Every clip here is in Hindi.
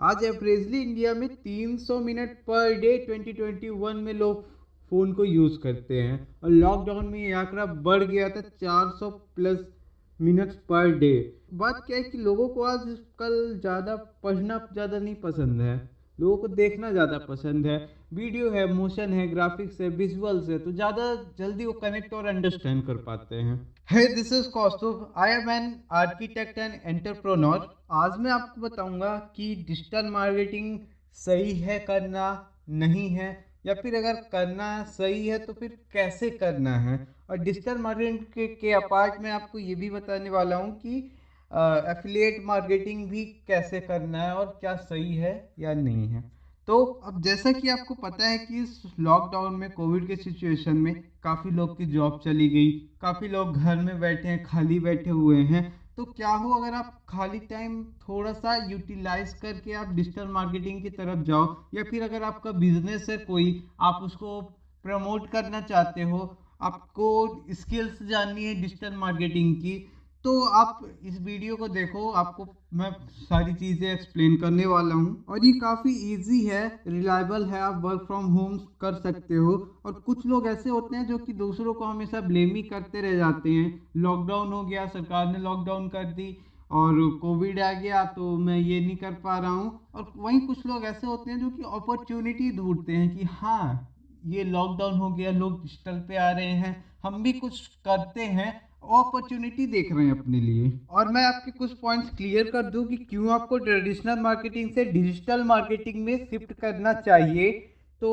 आज एवरेजली इंडिया में 300 मिनट पर डे 2021 में लोग फ़ोन को यूज़ करते हैं और लॉकडाउन में ये आंकड़ा बढ़ गया था 400 प्लस मिनट्स पर डे। बात क्या है कि लोगों को आजकल ज़्यादा पढ़ना ज़्यादा नहीं पसंद है, लोगों को देखना ज़्यादा पसंद है। वीडियो है, मोशन है, ग्राफिक्स है, विजुअल्स है, तो ज़्यादा जल्दी वो कनेक्ट और अंडरस्टैंड कर पाते हैं। Hey, this is Kaustubh, I am an architect and entrepreneur. आज मैं आपको बताऊंगा कि डिजिटल मार्केटिंग सही है करना, नहीं है, या फिर अगर करना सही है तो फिर कैसे करना है। और डिजिटल मार्केटिंग के अपार्ट मैं आपको ये भी बताने वाला हूँ कि एफिलिएट मार्केटिंग भी कैसे करना है और क्या सही है या नहीं है। तो अब जैसा कि आपको पता है कि इस लॉकडाउन में, कोविड के सिचुएशन में काफ़ी लोग की जॉब चली गई, काफ़ी लोग घर में बैठे हैं, खाली बैठे हुए हैं। तो क्या हो अगर आप खाली टाइम थोड़ा सा यूटिलाइज करके आप डिजिटल मार्केटिंग की तरफ जाओ, या फिर अगर आपका बिजनेस है कोई, आप उसको प्रमोट करना चाहते हो, आपको स्किल्स जाननी है डिजिटल मार्केटिंग की, तो आप इस वीडियो को देखो। आपको मैं सारी चीज़ें एक्सप्लेन करने वाला हूँ और ये काफ़ी इजी है, रिलायबल है, आप वर्क फ्रॉम होम कर सकते हो। और कुछ लोग ऐसे होते हैं जो कि दूसरों को हमेशा ब्लेम ही करते रह जाते हैं। लॉकडाउन हो गया, सरकार ने लॉकडाउन कर दी और कोविड आ गया तो मैं ये नहीं कर पा रहा हूँ। और वहीं कुछ लोग ऐसे होते हैं जो कि अपॉर्चुनिटी ढूंढते हैं कि हाँ, ये लॉकडाउन हो गया, लोग डिजिटल पे आ रहे हैं, हम भी कुछ करते हैं, अपॉर्चुनिटी देख रहे हैं अपने लिए। और मैं आपके कुछ पॉइंट्स क्लियर कर दूं कि क्यों आपको ट्रेडिशनल मार्केटिंग से डिजिटल मार्केटिंग में शिफ्ट करना चाहिए। तो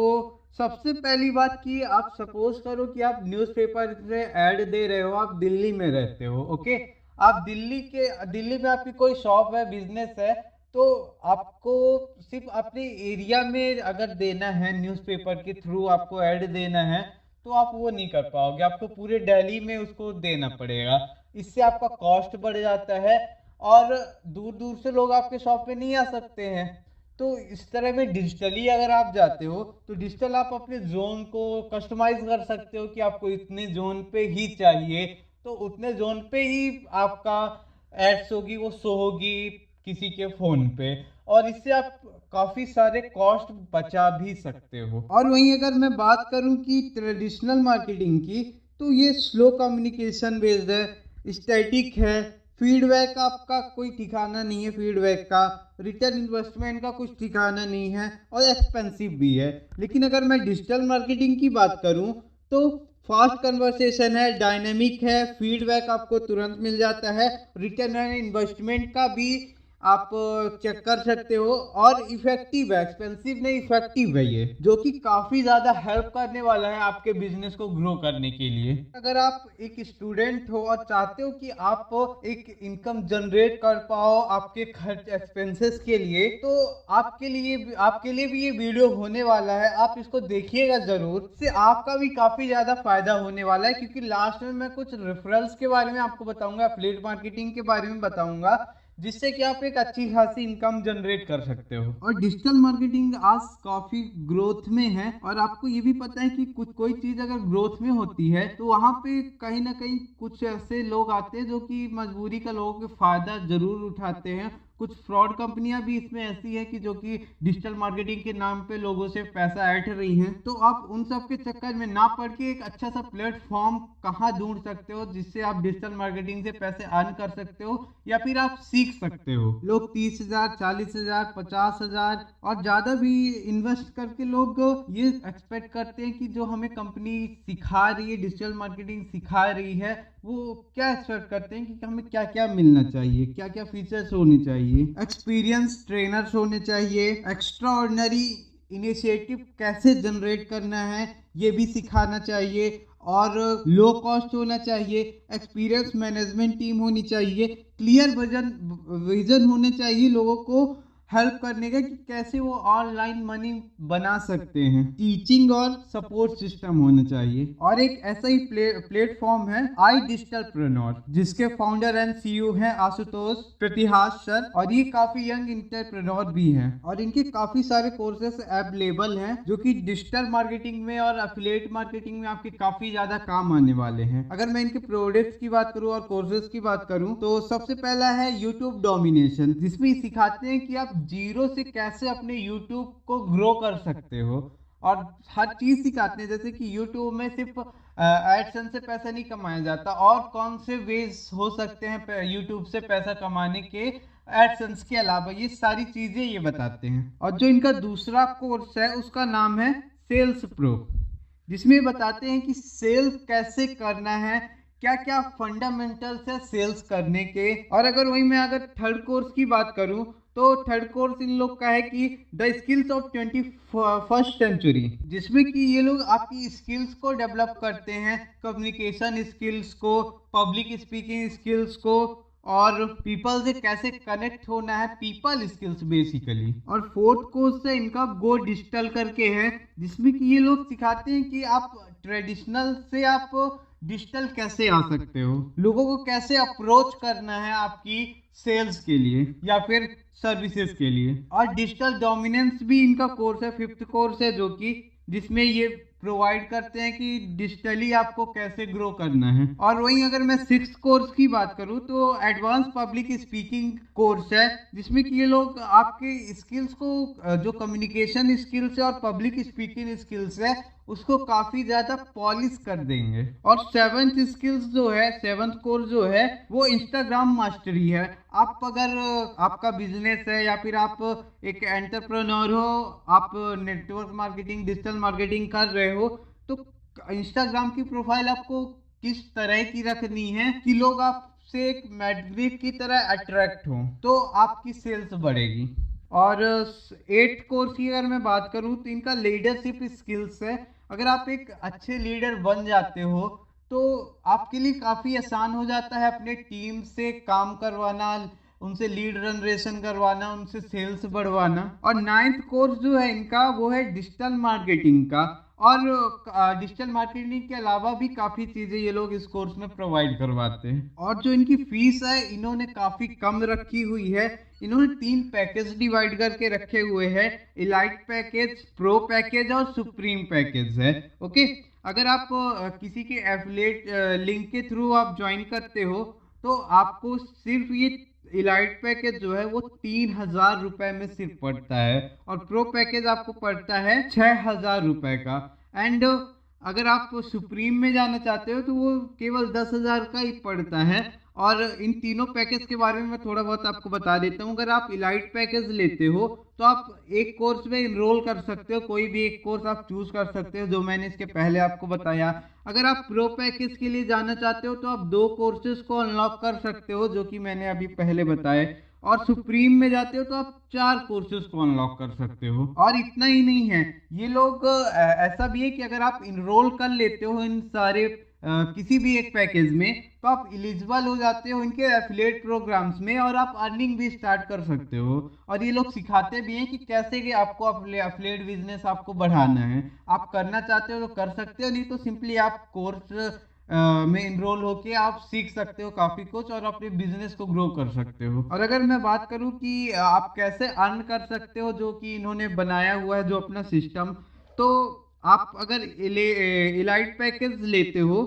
सबसे पहली बात कि आप सपोज करो कि आप न्यूज़पेपर से ऐड दे रहे हो, आप दिल्ली में रहते हो, ओके। आप दिल्ली में आपकी कोई शॉप है, बिजनेस है, तो आपको सिर्फ अपने एरिया में अगर देना है, न्यूज़पेपर के थ्रू आपको ऐड देना है, तो आप वो नहीं कर पाओगे, आपको पूरे दिल्ली में उसको देना पड़ेगा। इससे आपका कॉस्ट बढ़ जाता है और दूर दूर से लोग आपके शॉप पे नहीं आ सकते हैं। तो इस तरह में डिजिटली अगर आप जाते हो तो डिजिटल आप अपने जोन को कस्टमाइज कर सकते हो कि आपको इतने जोन पे ही चाहिए, तो उतने जोन पे ही आपका एड्स होगी, वो शो होगी किसी के फोन पे। और इससे आप काफी सारे कॉस्ट बचा भी सकते हो। और वहीं अगर मैं बात करूं कि ट्रेडिशनल मार्केटिंग की, तो ये स्लो कम्युनिकेशन बेस्ड है, स्टैटिक है, फीडबैक आपका कोई ठिकाना नहीं है, फीडबैक का रिटर्न इन्वेस्टमेंट का कुछ ठिकाना नहीं है, और एक्सपेंसिव भी है। लेकिन अगर मैं डिजिटल मार्केटिंग की बात करूं तो फास्ट कन्वर्सेशन है, डायनेमिक है, फीडबैक आपको तुरंत मिल जाता है, रिटर्न ऑन इन्वेस्टमेंट का भी आप चेक कर सकते हो, और इफेक्टिव है, एक्सपेंसिव नहीं, इफेक्टिव है ये, जो कि काफी ज्यादा हेल्प करने वाला है आपके बिजनेस को ग्रो करने के लिए। अगर आप एक स्टूडेंट हो और चाहते हो कि आप एक इनकम जनरेट कर पाओ आपके खर्च एक्सपेंसेस के लिए, तो आपके लिए भी ये वीडियो होने वाला है, आप इसको देखिएगा जरूर। इससे आपका भी काफी ज्यादा फायदा होने वाला है, क्योंकि लास्ट में मैं कुछ रेफरल्स के बारे में आपको बताऊंगा, एफिलिएट मार्केटिंग के बारे में बताऊंगा, जिससे कि आप एक अच्छी खासी इनकम जनरेट कर सकते हो। और डिजिटल मार्केटिंग आज काफी ग्रोथ में है, और आपको ये भी पता है कि कोई चीज अगर ग्रोथ में होती है तो वहां पे कहीं ना कहीं कुछ ऐसे लोग आते हैं जो कि मजबूरी का लोगों के फायदा जरूर उठाते हैं। कुछ फ्रॉड कंपनियां भी इसमें ऐसी है कि जो कि डिजिटल मार्केटिंग के नाम पे लोगों से पैसा ऐंठ रही हैं। तो आप उन सब के चक्कर में ना पड़ के एक अच्छा सा प्लेटफॉर्म कहाँ ढूंढ सकते हो जिससे आप डिजिटल मार्केटिंग से पैसे अर्न कर सकते हो, या फिर आप सीख सकते हो। लोग 30,000, 40,000, 50,000 और ज्यादा भी इन्वेस्ट करके लोग ये एक्सपेक्ट करते हैं कि जो हमें कंपनी सिखा रही है, डिजिटल मार्केटिंग सिखा रही है, वो क्या एक्सपेक्ट करते हैं कि हमें क्या क्या मिलना चाहिए, क्या क्या फीचर्स होने चाहिए, एक्सपीरियंस ट्रेनर्स होने चाहिए, एक्स्ट्रा ऑर्डिनरी इनिशिएटिव कैसे जनरेट करना है ये भी सिखाना चाहिए, और लो कॉस्ट होना चाहिए, एक्सपीरियंस मैनेजमेंट टीम होनी चाहिए, क्लियर विजन होने चाहिए लोगों को हेल्प करने का कि कैसे वो ऑनलाइन मनी बना सकते हैं, टीचिंग और सपोर्ट सिस्टम होना चाहिए। और एक ऐसा ही प्लेटफॉर्म है आई डिजिटलप्रेन्योर, जिसके फाउंडर एंड सीईओ हैं आशुतोष प्रतिहास सर, और ये काफी यंग इंटरप्रेन्योर भी हैं, और इनके काफी सारे कोर्सेस अवेलेबल हैं जो कि डिजिटल मार्केटिंग में और एफिलिएट मार्केटिंग में आपके काफी ज्यादा काम आने वाले हैं। अगर मैं इनके प्रोडक्ट्स की बात करूं और कोर्सेज की बात करूं, तो सबसे पहला है यूट्यूब डोमिनेशन, जिसमें सिखाते हैं कि आप जीरो से कैसे अपने यूट्यूब को ग्रो कर सकते हो, और हर चीज सिखाते हैं, जैसे कि यूट्यूब में सिर्फ एडसेंस से पैसा नहीं कमाया जाता, और कौन से वेज हो सकते हैं यूट्यूब से पैसा कमाने के एडसेंस के अलावा, ये सारी चीजें ये बताते हैं। और जो इनका दूसरा कोर्स है उसका नाम है सेल्स प्रो, जिसमें बताते हैं कि सेल्स कैसे करना है, क्या क्या फंडामेंटल्स है सेल्स करने के। और अगर थर्ड कोर्स की बात करूं, तो थर्ड कोर्स इन लोग का है कि the skills of 21st century, जिसमें कि ये लोग आपकी स्किल्स को डेवलप करते हैं, कम्युनिकेशन स्किल्स को, पब्लिक स्पीकिंग स्किल्स को, और पीपल से कैसे कनेक्ट होना है, पीपल स्किल्स बेसिकली। और फोर्थ कोर्स है इनका गो डिजिटल करके है, जिसमें कि ये लोग सिखाते हैं कि आप ट्रेडिशनल से आप डिजिटल कैसे आ सकते हो, लोगों को कैसे अप्रोच करना है आपकी सेल्स के लिए या फिर सर्विसेज के लिए। और डिजिटल डोमिनेंस भी इनका कोर्स है, फिफ्थ कोर्स है, जो कि जिसमें ये प्रोवाइड करते हैं कि डिजिटली आपको कैसे ग्रो करना है। और वहीं अगर मैं सिक्स कोर्स की बात करूं, तो एडवांस पब्लिक स्पीकिंग कोर्स है, जिसमें कि ये लोग आपके स्किल्स को, जो कम्युनिकेशन स्किल्स है और पब्लिक स्पीकिंग स्किल्स है, उसको काफी ज्यादा पॉलिश कर देंगे। और सेवंथ स्किल्स जो है, सेवंथ कोर्स जो है, वो इंस्टाग्राम मास्टरी है। आप अगर आपका बिजनेस है या फिर आप एक एंटरप्रेन्योर हो, आप नेटवर्क मार्केटिंग, डिजिटल मार्केटिंग कर रहे हो, तो इंस्टाग्राम की प्रोफाइल आपको किस तरह की रखनी है कि लोग आपसे एक मैग्नेट की तरह अट्रैक्ट हो, तो आपकी सेल्स बढ़ेगी। और एट कोर्स की अगर मैं बात करूं, तो इनका लीडरशिप स्किल्स है। अगर आप एक अच्छे लीडर बन जाते हो, तो आपके लिए काफी आसान हो जाता है अपने टीम से काम करवाना, उनसे लीड जनरेशन करवाना, उनसे सेल्स बढ़वाना। और नाइन्थ कोर्स जो है इनका, वो है डिजिटल मार्केटिंग का। और डिजिटल मार्केटिंग के अलावा भी काफी चीजें ये लोग इस कोर्स में प्रोवाइड करवाते हैं। और जो इनकी फीस है, इन्होंने काफी कम रखी हुई है। इन्होंने 3 पैकेज डिवाइड करके रखे हुए हैं, इलाइट पैकेज, प्रो पैकेज और सुप्रीम पैकेज है। ओके, अगर आप किसी के एफिलिएट लिंक के थ्रू आप ज्वाइन करते हो, तो आपको सिर्फ ये इलाइट पैकेज जो है वो 3,000 रुपए में सिर्फ पड़ता है, और प्रो पैकेज आपको पड़ता है 6,000 रुपए का। एंड अगर आप सुप्रीम में जाना चाहते हो, तो वो केवल 10,000 का ही पड़ता है। और इन तीनों पैकेज के बारे में मैं थोड़ा बहुत आपको बता देता हूँ। अगर आप इलाइट पैकेज लेते हो, तो आप एक कोर्स में इनरोल कर सकते हो, कोई भी एक कोर्स आप चूज कर सकते हो, जो मैंने इसके पहले आपको बताया। अगर आप प्रो पैकेज के लिए जाना चाहते हो, तो आप 2 कोर्सेज को अनलॉक कर सकते हो, जो कि मैंने अभी पहले बताए। और सुप्रीम में जाते हो, तो आप 4 कोर्सेज को अनलॉक कर सकते हो। और इतना ही नहीं है, ये लोग ऐसा भी है कि अगर आप इनरोल कर लेते हो इन सारे किसी भी एक पैकेज में, तो आप एलिजिबल हो जाते हो इनके एफिलिएट प्रोग्राम्स में, और आप अर्निंग भी स्टार्ट कर सकते हो। और ये लोग सिखाते भी हैं कि कैसे कि आपको एफिलिएट बिजनेस आपको बढ़ाना है। आप करना चाहते हो तो कर सकते हो, नहीं तो सिंपली आप कोर्स में इनरोल होके आप सीख सकते हो काफी कुछ, और अपने बिजनेस को ग्रो कर सकते हो। और अगर मैं बात करूं कि आप कैसे अर्न कर सकते हो, जो कि इन्होंने बनाया हुआ है जो अपना सिस्टम, तो आप अगर इलाइट पैकेज लेते हो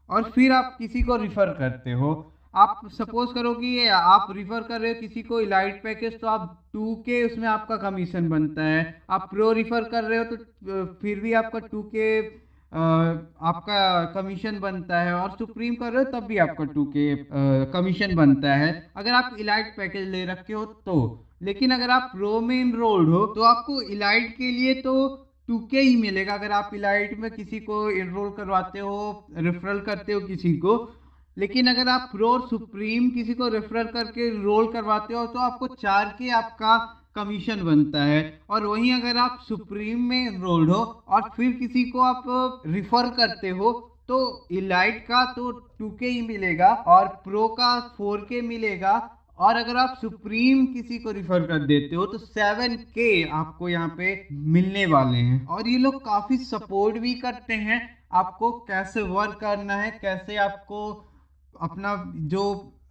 और फिर आप किसी को रिफर करते हो, आप सपोज करो कि आप रिफर कर रहे हो किसी को इलाइट पैकेज, तो आप 2K उसमें आपका कमीशन बनता है। आप प्रो रिफर कर रहे हो, तो फिर भी आपका 2K आपका कमीशन बनता है, और सुप्रीम कर रहे हो तब भी आपका 2K कमीशन बनता है, अगर आप इलाइट पैकेज ले रखे हो तो। लेकिन अगर आप प्रो में इनरोल्ड हो, तो आपको इलाइट के लिए तो 2K ही मिलेगा। अगर आप इलाइट में किसी को इनरोल करवाते हो, रेफरल करते हो किसी को। लेकिन अगर आप प्रो और सुप्रीम किसी को रेफरल करके रोल करवाते हो, तो आपको 4K आपका कमीशन बनता है। और वहीं अगर आप सुप्रीम में इनरोल्ड हो और फिर किसी को आप रिफर करते हो, तो इलाइट का तो 2K ही मिलेगा और प्रो का 4K मिलेगा। और अगर आप सुप्रीम किसी को रिफर कर देते हो, तो 7K आपको यहाँ पे मिलने वाले हैं। और ये लोग काफी सपोर्ट भी करते हैं आपको, कैसे वर्क करना है, कैसे आपको अपना जो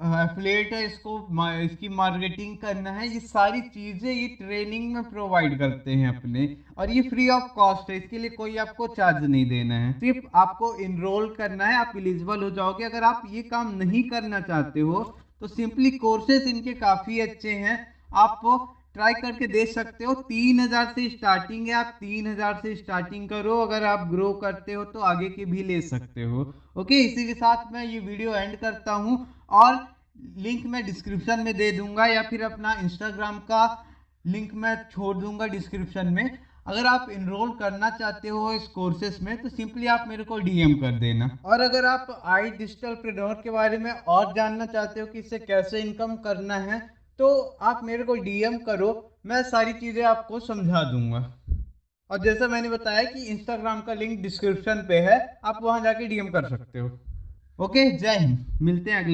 एफिलिएट है इसकी मार्केटिंग करना है, ये सारी चीजें ये ट्रेनिंग में प्रोवाइड करते हैं अपने। और ये फ्री ऑफ कॉस्ट है, इसके लिए कोई आपको चार्ज नहीं देना है, सिर्फ आपको इनरोल करना है, आप एलिजिबल हो जाओगे। अगर आप ये काम नहीं करना चाहते हो, तो सिंपली कोर्सेज इनके काफी अच्छे हैं। आप ट्राई करके देख सकते हो। 3000 से स्टार्टिंग है, आप 3000 से स्टार्टिंग करो। अगर आप ग्रो करते हो तो आगे के भी ले सकते हो। ओके, इसी के साथ मैं ये वीडियो एंड करता हूँ, और लिंक मैं डिस्क्रिप्शन में दे दूंगा, या फिर अपना इंस्टाग्राम का लिंक मैं छोड़ दूंगा डिस्क्रिप्शन में। अगर आप इनरोल करना चाहते हो इस कोर्सेस में तो सिंपली आप मेरे को डीएम कर देना। और अगर आप आई डिजिटल प्रेन्योर के बारे में और जानना चाहते हो कि इससे कैसे इनकम करना है, तो आप मेरे को डीएम करो, मैं सारी चीज़ें आपको समझा दूंगा। और जैसा मैंने बताया कि इंस्टाग्राम का लिंक डिस्क्रिप्शन पे है, आप वहां जाके डीएम कर सकते हो। ओके, जय हिंद, मिलते हैं अगले